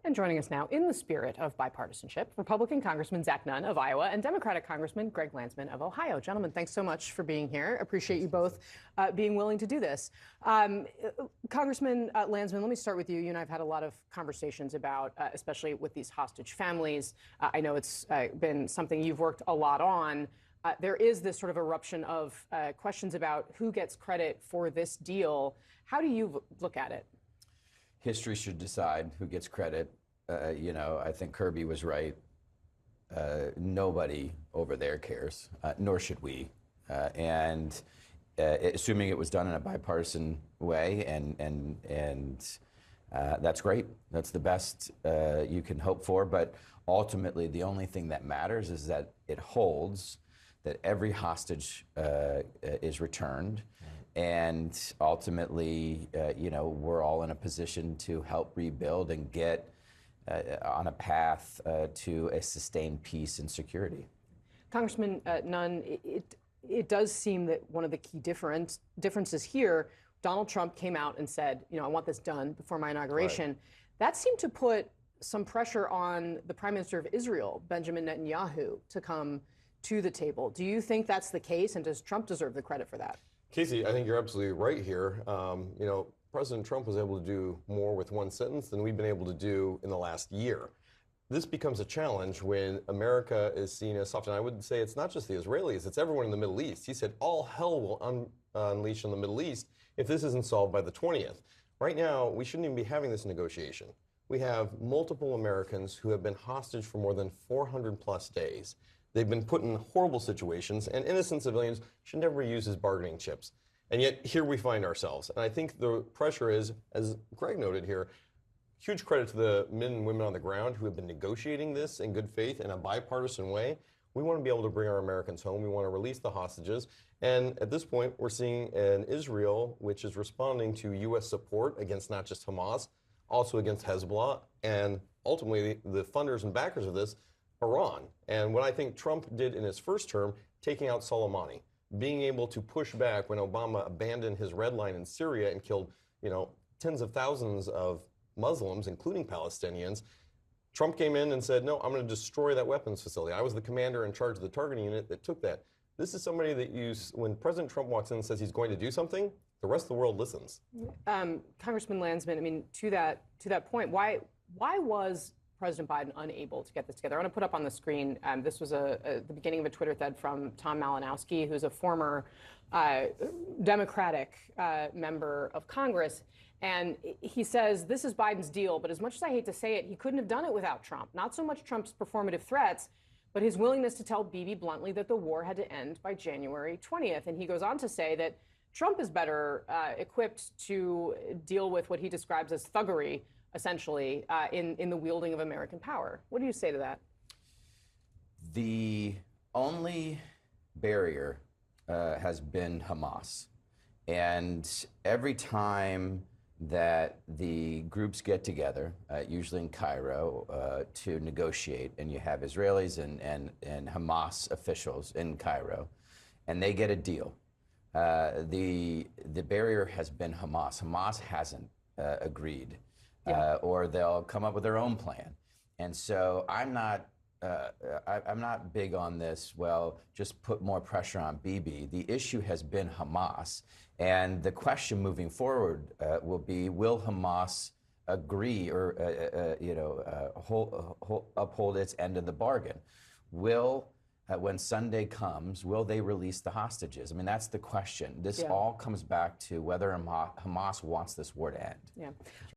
And joining us now in the spirit of bipartisanship, Republican Congressman Zach Nunn of Iowa and Democratic Congressman Greg Landsman of Ohio. Gentlemen, thanks so much for being here. Appreciate you both being willing to do this. Congressman Landsman, let me start with you. You and I have had a lot of conversations about, especially with these hostage families. I know it's been something you've worked a lot on. There is this sort of eruption of questions about who gets credit for this deal. How do you look at it? History should decide who gets credit. I think Kirby was right. Nobody over there cares, nor should we. Assuming it was done in a bipartisan way, and that's great. That's the best you can hope for. But ultimately, the only thing that matters is that it holds, that every hostage is returned. And ultimately, we're all in a position to help rebuild and get on a path to a sustained peace and security. Congressman Nunn, it does seem that one of the key differences here, Donald Trump came out and said, I want this done before my inauguration. Right. That seemed to put some pressure on the Prime Minister of Israel, Benjamin Netanyahu, to come to the table. Do you think that's the case, and does Trump deserve the credit for that? Casey, I think you're absolutely right here. President Trump was able to do more with one sentence than we've been able to do in the last year. This becomes a challenge when America is seen as soft. And I would say it's not just the Israelis, it's everyone in the Middle East. He said all hell will unleash on the Middle East if this isn't solved by the 20th. Right now, we shouldn't even be having this negotiation. We have multiple Americans who have been hostage for more than 400 plus days. They've been put in horrible situations, and innocent civilians should never be used as bargaining chips. And yet, here we find ourselves. And I think the pressure is, as Greg noted here, huge credit to the men and women on the ground who have been negotiating this in good faith in a bipartisan way. We want to be able to bring our Americans home. We want to release the hostages. And at this point, we're seeing an Israel which is responding to U.S. support against not just Hamas, also against Hezbollah, and ultimately the funders and backers of this, Iran. And what I think Trump did in his first term, taking out Soleimani, being able to push back when Obama abandoned his red line in Syria and killed, tens of thousands of Muslims, including Palestinians. Trump came in and said, no, I'm going to destroy that weapons facility. I was the commander in charge of the targeting unit that took that. This is somebody that when President Trump walks in and says he's going to do something, the rest of the world listens. Congressman Landsman, to that point, why was President Biden unable to get this together? I want to put up on the screen, this was the beginning of a Twitter thread from Tom Malinowski, who's a former Democratic member of Congress. And he says, this is Biden's deal, but as much as I hate to say it, he couldn't have done it without Trump. Not so much Trump's performative threats, but his willingness to tell Bibi bluntly that the war had to end by January 20th. And he goes on to say that Trump is better equipped to deal with what he describes as thuggery, essentially, in the wielding of American power. What do you say to that? The only barrier has been Hamas. And every time that the groups get together, usually in Cairo, to negotiate, and you have Israelis and Hamas officials in Cairo, and they get a deal, the barrier has been Hamas. Hamas hasn't agreed. Or they'll come up with their own plan. And so I'm not big on this, just put more pressure on Bibi. The issue has been Hamas. And the question moving forward will be, will Hamas agree or uphold its end of the bargain? When Sunday comes, will they release the hostages? I mean, that's the question. This all comes back to whether Hamas wants this war to end. Yeah.